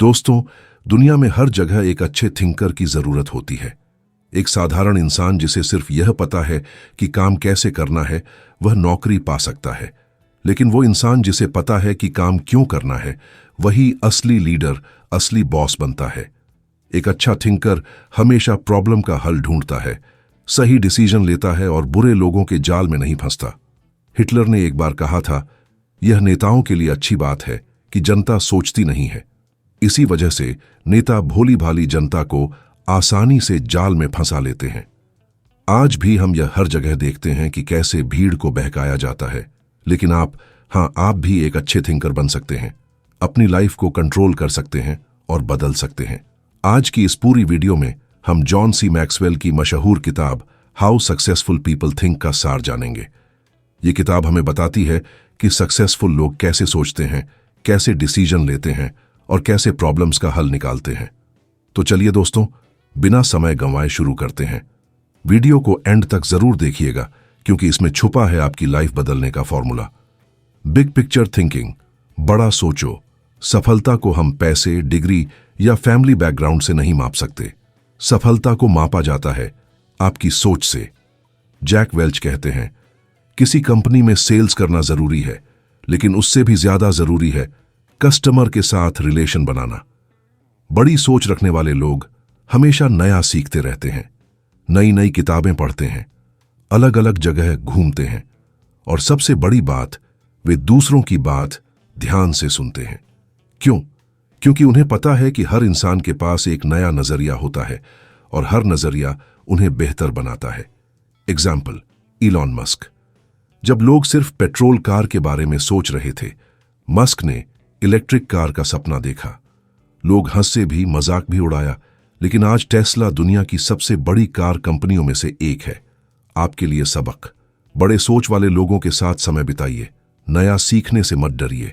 दोस्तों, दुनिया में हर जगह एक अच्छे थिंकर की जरूरत होती है। एक साधारण इंसान जिसे सिर्फ यह पता है कि काम कैसे करना है, वह नौकरी पा सकता है। लेकिन वो इंसान जिसे पता है कि काम क्यों करना है, वही असली लीडर, असली बॉस बनता है। एक अच्छा थिंकर हमेशा प्रॉब्लम का हल ढूंढता है, सही डिसीजन लेता है और बुरे लोगों के जाल में नहीं फंसता। हिटलर ने एक बार कहा था, यह नेताओं के लिए अच्छी बात है कि जनता सोचती नहीं है। इसी वजह से नेता भोली भाली जनता को आसानी से जाल में फंसा लेते हैं। आज भी हम यह हर जगह देखते हैं कि कैसे भीड़ को बहकाया जाता है। लेकिन आप भी एक अच्छे थिंकर बन सकते हैं, अपनी लाइफ को कंट्रोल कर सकते हैं और बदल सकते हैं। आज की इस पूरी वीडियो में हम जॉन सी मैक्सवेल की मशहूर किताब हाउ सक्सेसफुल पीपल थिंक का सार जानेंगे। ये किताब हमें बताती है कि सक्सेसफुल लोग कैसे सोचते हैं, कैसे डिसीजन लेते हैं और कैसे प्रॉब्लम्स का हल निकालते हैं। तो चलिए दोस्तों, बिना समय गंवाए शुरू करते हैं। वीडियो को एंड तक जरूर देखिएगा, क्योंकि इसमें छुपा है आपकी लाइफ बदलने का फॉर्मूला। बिग पिक्चर थिंकिंग, बड़ा सोचो। सफलता को हम पैसे, डिग्री या फैमिली बैकग्राउंड से नहीं माप सकते। सफलता को मापा जाता है आपकी सोच से। जैक वेल्च कहते हैं, किसी कंपनी में सेल्स करना जरूरी है, लेकिन उससे भी ज्यादा जरूरी है कस्टमर के साथ रिलेशन बनाना। बड़ी सोच रखने वाले लोग हमेशा नया सीखते रहते हैं, नई नई किताबें पढ़ते हैं, अलग अलग जगह घूमते हैं और सबसे बड़ी बात, वे दूसरों की बात ध्यान से सुनते हैं। क्यों? क्योंकि उन्हें पता है कि हर इंसान के पास एक नया नजरिया होता है और हर नजरिया उन्हें बेहतर बनाता है। Example, Elon Musk. जब लोग सिर्फ पेट्रोल कार के बारे में सोच रहे थे, मस्क ने इलेक्ट्रिक कार का सपना देखा। लोग हंसे भी, मजाक भी उड़ाया, लेकिन आज टेस्ला दुनिया की सबसे बड़ी कार कंपनियों में से एक है। आपके लिए सबक, बड़े सोच वाले लोगों के साथ समय बिताइए, नया सीखने से मत डरिए,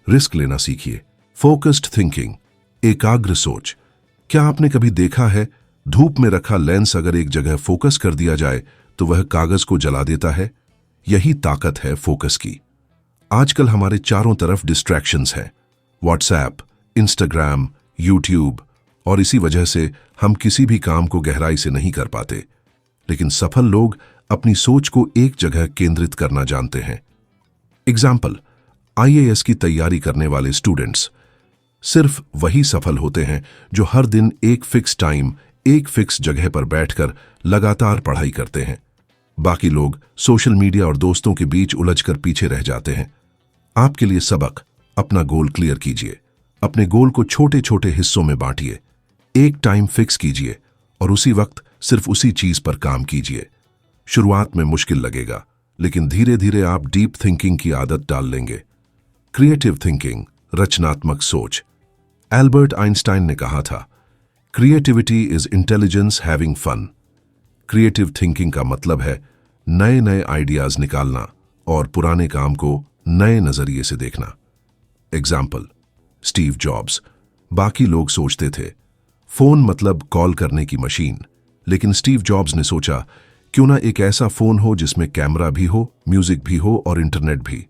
रिस्क लेना सीखिए। फोकस्ड थिंकिंग, एकाग्र सोच। क्या आपने कभी देखा है, धूप में रखा लेंस अगर एक जगह फोकस कर दिया जाए तो वह कागज को जला देता है? यही ताकत है फोकस की। आजकल हमारे चारों तरफ डिस्ट्रैक्शंस हैं, व्हाट्सएप, इंस्टाग्राम, यूट्यूब, और इसी वजह से हम किसी भी काम को गहराई से नहीं कर पाते। लेकिन सफल लोग अपनी सोच को एक जगह केंद्रित करना जानते हैं। एग्जाम्पल, आईएएस की तैयारी करने वाले स्टूडेंट्स। सिर्फ वही सफल होते हैं जो हर दिन एक फिक्स टाइम, एक फिक्स जगह पर बैठकर लगातार पढ़ाई करते हैं। बाकी लोग सोशल मीडिया और दोस्तों के बीच उलझकर पीछे रह जाते हैं। आपके लिए सबक, अपना गोल क्लियर कीजिए। अपने गोल को छोटे छोटे हिस्सों में बांटिए, एक टाइम फिक्स कीजिए और उसी वक्त सिर्फ उसी चीज पर काम कीजिए। शुरुआत में मुश्किल लगेगा, लेकिन धीरे धीरे आप डीप थिंकिंग की आदत डाल लेंगे। क्रिएटिव थिंकिंग, रचनात्मक सोच। एल्बर्ट आइंस्टाइन ने कहा था, creativity is intelligence having fun. Creative thinking का मतलब है नए नए आइडियाज निकालना और पुराने काम को नए नजरिए से देखना। Example, Steve jobs. बाकी लोग सोचते थे फोन मतलब कॉल करने की मशीन, लेकिन स्टीव जॉब्स ने सोचा, क्यों ना एक ऐसा फोन हो जिसमें कैमरा भी हो, म्यूजिक भी हो और इंटरनेट भी।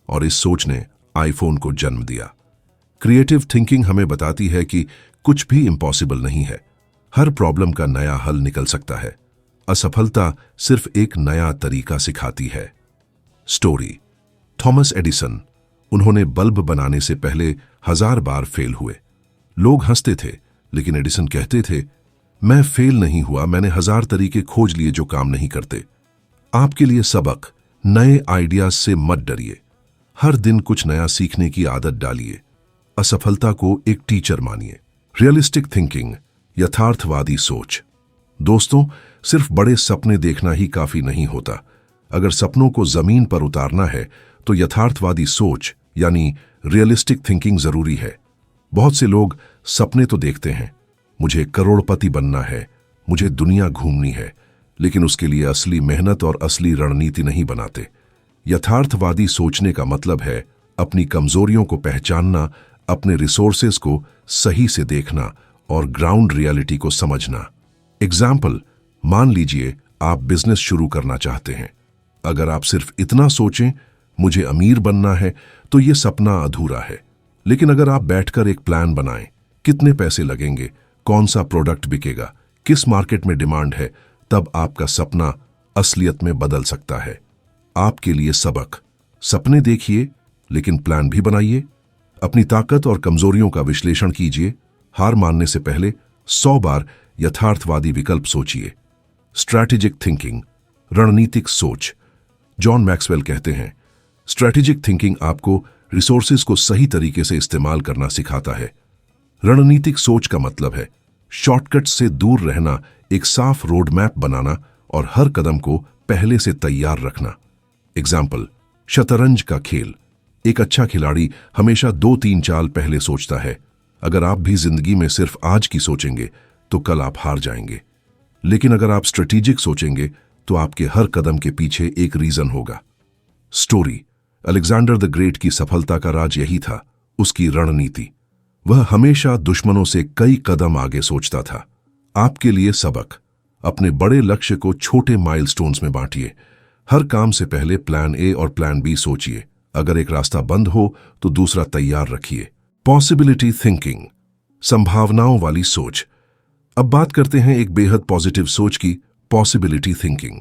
और इस सोच ने आईफोन को जन्म दिया। क्रिएटिव थिंकिंग हमें बताती है कि कुछ भी इम्पॉसिबल नहीं है, हर प्रॉब्लम का नया हल निकल सकता है। असफलता सिर्फ एक नया तरीका सिखाती है। Story, Thomas Edison. उन्होंने बल्ब बनाने से पहले 1000 बार फेल हुए। लोग हंसते थे, लेकिन एडिसन कहते थे, मैं फेल नहीं हुआ, मैंने 1000 तरीके खोज लिए जो काम नहीं करते। आपके लिए सबक, नए आइडियाज से मत डरिए, हर दिन कुछ नया सीखने की आदत डालिए। असफलता को एक टीचर मानिए। रियलिस्टिक थिंकिंग, यथार्थवादी सोच। दोस्तों, सिर्फ बड़े सपने देखना ही काफी नहीं होता। अगर सपनों को जमीन पर उतारना है तो यथार्थवादी सोच यानी रियलिस्टिक थिंकिंग जरूरी है। बहुत से लोग सपने तो देखते हैं, मुझे करोड़पति बनना है, मुझे दुनिया घूमनी है, लेकिन उसके लिए असली मेहनत और असली रणनीति नहीं बनाते। यथार्थवादी सोचने का मतलब है अपनी कमजोरियों को पहचानना, अपने रिसोर्सेज को सही से देखना और ग्राउंड रियलिटी को समझना। एग्जाम्पल, मान लीजिए आप बिजनेस शुरू करना चाहते हैं। अगर आप सिर्फ इतना सोचें, मुझे अमीर बनना है, तो ये सपना अधूरा है। लेकिन अगर आप बैठकर एक प्लान बनाएं, कितने पैसे लगेंगे, कौन सा प्रोडक्ट बिकेगा, किस मार्केट में डिमांड है, तब आपका सपना असलियत में बदल सकता है। आपके लिए सबक: सपने देखिए लेकिन प्लान भी बनाइए। अपनी ताकत और कमजोरियों का विश्लेषण कीजिए। हार मानने से पहले 100 बार यथार्थवादी विकल्प सोचिए। स्ट्रैटेजिक थिंकिंग, रणनीतिक सोच। जॉन मैक्सवेल कहते हैं, स्ट्रैटेजिक थिंकिंग आपको रिसोर्सेज को सही तरीके से इस्तेमाल करना सिखाता है। रणनीतिक सोच का मतलब है शॉर्टकट से दूर रहना, एक साफ रोड मैप बनाना और हर कदम को पहले से तैयार रखना। एग्जाम्पल, शतरंज का खेल। एक अच्छा खिलाड़ी हमेशा 2-3 चाल पहले सोचता है। अगर आप भी जिंदगी में सिर्फ आज की सोचेंगे तो कल आप हार जाएंगे, लेकिन अगर आप स्ट्रेटेजिक सोचेंगे तो आपके हर कदम के पीछे एक रीजन होगा। स्टोरी: अलेक्जेंडर द ग्रेट की सफलता का राज यही था, उसकी रणनीति। वह हमेशा दुश्मनों से कई कदम आगे सोचता था। आपके लिए सबक: अपने बड़े लक्ष्य को छोटे माइलस्टोन्स में बांटिए। हर काम से पहले प्लान ए और प्लान बी सोचिए। अगर एक रास्ता बंद हो तो दूसरा तैयार रखिए। पॉसिबिलिटी थिंकिंग, संभावनाओं वाली सोच। अब बात करते हैं एक बेहद पॉजिटिव सोच की, पॉसिबिलिटी थिंकिंग।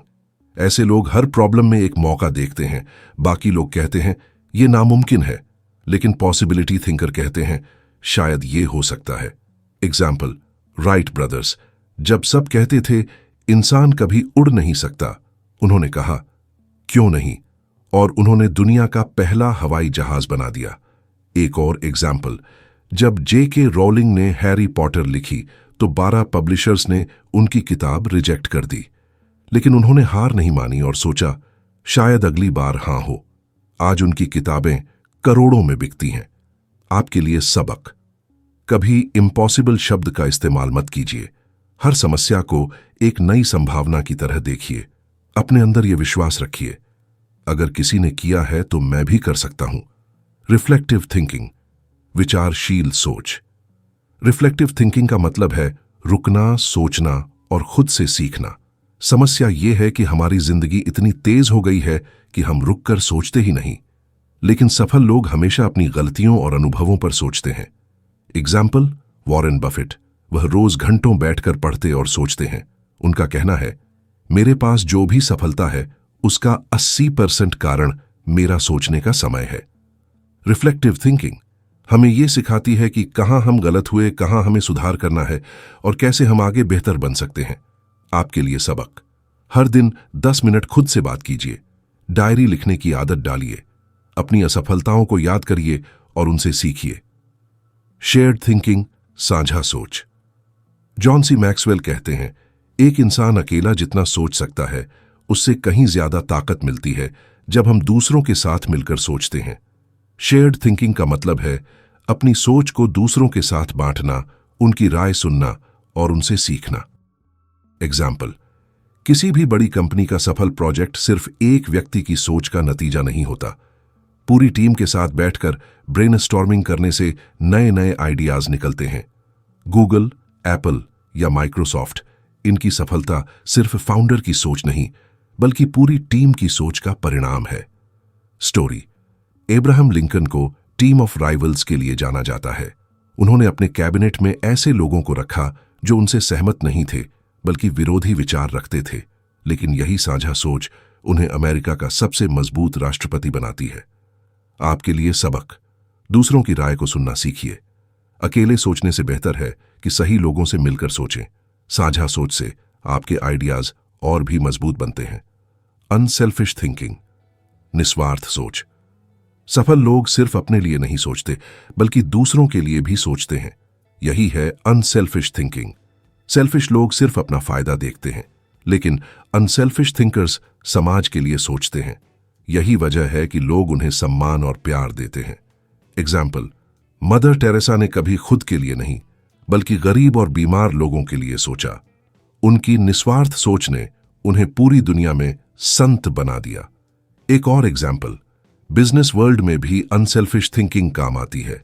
ऐसे लोग हर प्रॉब्लम में एक मौका देखते हैं। बाकी लोग कहते हैं यह नामुमकिन है, लेकिन पॉसिबिलिटी थिंकर कहते हैं शायद ये हो सकता है। Example, Wright brothers. जब सब कहते थे इंसान कभी उड़ नहीं सकता, उन्होंने कहा क्यों नहीं, और उन्होंने दुनिया का पहला हवाई जहाज बना दिया। एक और एग्जाम्पल, जब J.K. रोलिंग ने हैरी पॉटर लिखी तो 12 पब्लिशर्स ने उनकी किताब रिजेक्ट कर दी, लेकिन उन्होंने हार नहीं मानी और सोचा शायद अगली बार हां हो। आज उनकी किताबें करोड़ों में बिकती हैं। आपके लिए सबक: कभी इम्पॉसिबल शब्द का इस्तेमाल मत कीजिए। हर समस्या को एक नई संभावना की तरह देखिए। अपने अंदर यह विश्वास रखिए, अगर किसी ने किया है तो मैं भी कर सकता हूं। रिफ्लेक्टिव थिंकिंग, विचारशील सोच। रिफ्लेक्टिव थिंकिंग का मतलब है रुकना, सोचना और खुद से सीखना। समस्या यह है कि हमारी जिंदगी इतनी तेज हो गई है कि हम रुककर सोचते ही नहीं, लेकिन सफल लोग हमेशा अपनी गलतियों और अनुभवों पर सोचते हैं। Example, Warren Buffett. वह रोज घंटों बैठकर पढ़ते और सोचते हैं। उनका कहना है, मेरे पास जो भी सफलता है उसका 80% कारण मेरा सोचने का समय है। रिफ्लेक्टिव थिंकिंग हमें यह सिखाती है कि कहां हम गलत हुए, कहां हमें सुधार करना है और कैसे हम आगे बेहतर बन सकते हैं। आपके लिए सबक: हर दिन 10 मिनट खुद से बात कीजिए। डायरी लिखने की आदत डालिए। अपनी असफलताओं को याद करिए और उनसे सीखिए। शेयर्ड थिंकिंग, साझा सोच। जॉन सी मैक्सवेल कहते हैं, एक इंसान अकेला जितना सोच सकता है उससे कहीं ज्यादा ताकत मिलती है जब हम दूसरों के साथ मिलकर सोचते हैं। शेयर्ड थिंकिंग का मतलब है अपनी सोच को दूसरों के साथ बांटना, उनकी राय सुनना और उनसे सीखना। एग्जाम्पल, किसी भी बड़ी कंपनी का सफल प्रोजेक्ट सिर्फ एक व्यक्ति की सोच का नतीजा नहीं होता। पूरी टीम के साथ बैठकर ब्रेनस्टॉर्मिंग करने से नए नए आइडियाज निकलते हैं। गूगल, एप्पल या माइक्रोसॉफ्ट, इनकी सफलता सिर्फ फाउंडर की सोच नहीं बल्कि पूरी टीम की सोच का परिणाम है। स्टोरी: एब्राहम लिंकन को टीम ऑफ राइवल्स के लिए जाना जाता है। उन्होंने अपने कैबिनेट में ऐसे लोगों को रखा जो उनसे सहमत नहीं थे बल्कि विरोधी विचार रखते थे, लेकिन यही साझा सोच उन्हें अमेरिका का सबसे मजबूत राष्ट्रपति बनाती है। आपके लिए सबक: दूसरों की राय को सुनना सीखिए। अकेले सोचने से बेहतर है कि सही लोगों से मिलकर सोचें। साझा सोच से आपके आइडियाज और भी मजबूत बनते हैं। अनसेल्फिश थिंकिंग, निस्वार्थ सोच। सफल लोग सिर्फ अपने लिए नहीं सोचते बल्कि दूसरों के लिए भी सोचते हैं। यही है अनसेल्फिश थिंकिंग। सेल्फिश लोग सिर्फ अपना फायदा देखते हैं, लेकिन अनसेल्फिश थिंकर्स समाज के लिए सोचते हैं। यही वजह है कि लोग उन्हें सम्मान और प्यार देते हैं। एग्जाम्पल, मदर टेरेसा ने कभी खुद के लिए नहीं बल्कि गरीब और बीमार लोगों के लिए सोचा। उनकी निस्वार्थ सोच ने उन्हें पूरी दुनिया में संत बना दिया। एक और एग्जाम्पल, बिजनेस वर्ल्ड में भी अनसेल्फिश थिंकिंग काम आती है।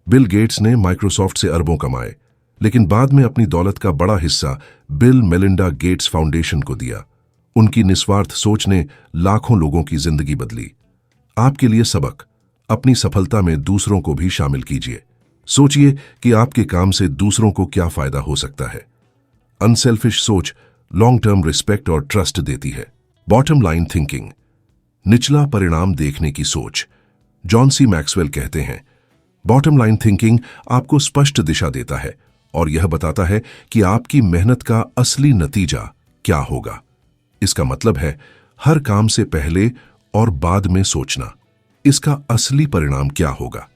बिल गेट्स ने माइक्रोसॉफ्ट से अरबों कमाए, लेकिन बाद में अपनी दौलत का बड़ा हिस्सा बिल मेलिंडा गेट्स फाउंडेशन को दिया। उनकी निस्वार्थ सोच ने लाखों लोगों की जिंदगी बदली। आपके लिए सबक: अपनी सफलता में दूसरों को भी शामिल कीजिए। सोचिए कि आपके काम से दूसरों को क्या फायदा हो सकता है। अनसेल्फिश सोच लॉन्ग टर्म रिस्पेक्ट और ट्रस्ट देती है। बॉटम लाइन थिंकिंग, निचला परिणाम देखने की सोच। जॉन सी मैक्सवेल कहते हैं, बॉटम लाइन थिंकिंग आपको स्पष्ट दिशा देता है और यह बताता है कि आपकी मेहनत का असली नतीजा क्या होगा। इसका मतलब है हर काम से पहले और बाद में सोचना, इसका असली परिणाम क्या होगा।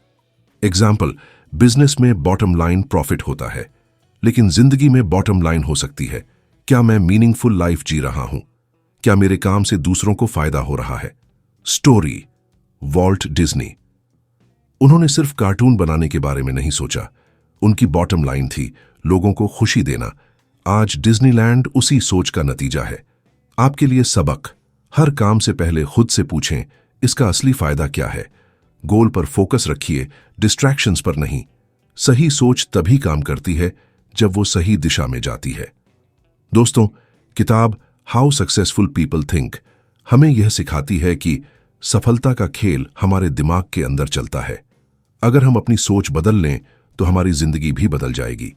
एग्जाम्पल, बिजनेस में बॉटम लाइन प्रॉफिट होता है, लेकिन जिंदगी में बॉटम लाइन हो सकती है, क्या मैं मीनिंगफुल लाइफ जी रहा हूं? क्या मेरे काम से दूसरों को फायदा हो रहा है? Story, Walt Disney. उन्होंने सिर्फ कार्टून बनाने के बारे में नहीं सोचा, उनकी बॉटम लाइन थी लोगों को खुशी देना। आज डिज्नीलैंड उसी सोच का नतीजा है। आपके लिए सबक, हर काम से पहले खुद से पूछें, इसका असली फायदा क्या है? गोल पर फोकस रखिए, डिस्ट्रैक्शंस पर नहीं। सही सोच तभी काम करती है जब वो सही दिशा में जाती है। दोस्तों, किताब हाउ सक्सेसफुल पीपल थिंक हमें यह सिखाती है कि सफलता का खेल हमारे दिमाग के अंदर चलता है। अगर हम अपनी सोच बदल लें तो हमारी जिंदगी भी बदल जाएगी।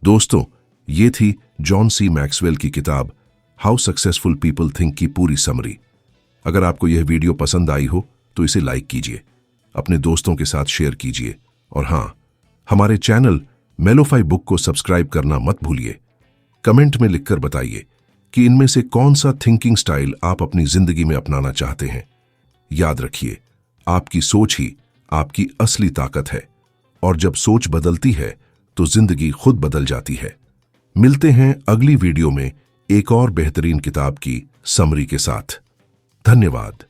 दोस्तों, ये थी जॉन सी मैक्सवेल की किताब हाउ सक्सेसफुल पीपल थिंक की पूरी समरी। अगर आपको यह वीडियो पसंद आई हो तो इसे लाइक कीजिए, अपने दोस्तों के साथ शेयर कीजिए और हाँ, हमारे चैनल मेलोफाई बुक को सब्सक्राइब करना मत भूलिए। कमेंट में लिखकर बताइए कि इनमें से कौन सा थिंकिंग स्टाइल आप अपनी जिंदगी में अपनाना चाहते हैं। याद रखिए, आपकी सोच ही आपकी असली ताकत है और जब सोच बदलती है तो जिंदगी खुद बदल जाती है। मिलते हैं अगली वीडियो में एक और बेहतरीन किताब की समरी के साथ। धन्यवाद।